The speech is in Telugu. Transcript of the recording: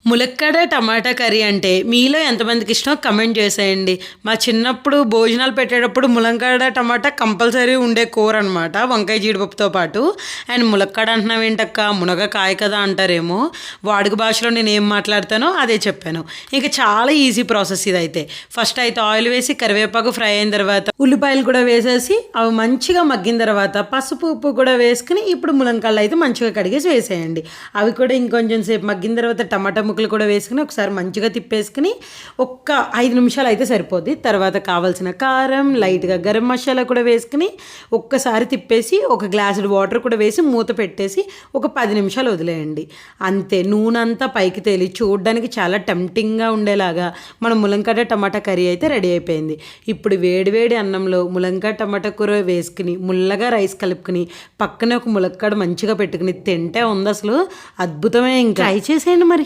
ములక్కాడ టమాటా కర్రీ అంటే మీలో ఎంతమందికి ఇష్టమో కమెంట్ చేసేయండి. మా చిన్నప్పుడు భోజనాలు పెట్టేటప్పుడు ములంకాడ టమాటా కంపల్సరీ ఉండే కూర అనమాట, వంకాయ జీడిపప్పుతో పాటు. అండ్ ములక్కాడ అంటున్నావు ఏంటక్క, మునగకాయ కదా అంటారేమో. వాడుక భాషలో నేను ఏం మాట్లాడతానో అదే చెప్పాను. ఇంకా చాలా ఈజీ ప్రాసెస్ ఇదైతే. ఫస్ట్ అయితే ఆయిల్ వేసి కరివేపాకు ఫ్రై అయిన తర్వాత ఉల్లిపాయలు కూడా వేసేసి అవి మంచిగా మగ్గిన తర్వాత పసుపు ఉప్పు కూడా వేసుకుని ఇప్పుడు ములంకాయలు అయితే మంచిగా కడిగేసి వేసేయండి. అవి కూడా ఇంకొంచెం సేపు మగ్గిన తర్వాత టమాటా ముక్కలు కూడా వేసుకుని ఒకసారి మంచిగా తిప్పేసుకుని ఒక్క 5 నిమిషాలు అయితే సరిపోద్ది. తర్వాత కావాల్సిన కారం, లైట్గా గరం మసాలా కూడా వేసుకుని ఒక్కసారి తిప్పేసి ఒక గ్లాసుడు వాటర్ కూడా వేసి మూత పెట్టేసి ఒక 10 నిమిషాలు వదిలేయండి. అంతే, నూనె అంతా పైకి తేలి చూడడానికి చాలా టెంప్టింగ్గా ఉండేలాగా మన ములంకాడ టమాటా కర్రీ అయితే రెడీ అయిపోయింది. ఇప్పుడు వేడివేడి అన్నంలో ములంకాడ టమాటా కూర వేసుకుని ముల్లగా రైస్ కలుపుకుని పక్కనే ఒక ములక్కాడ మంచిగా పెట్టుకుని తింటే ఉంది అసలు అద్భుతమే. ఇంకా ట్రై చేసేయండి మరి.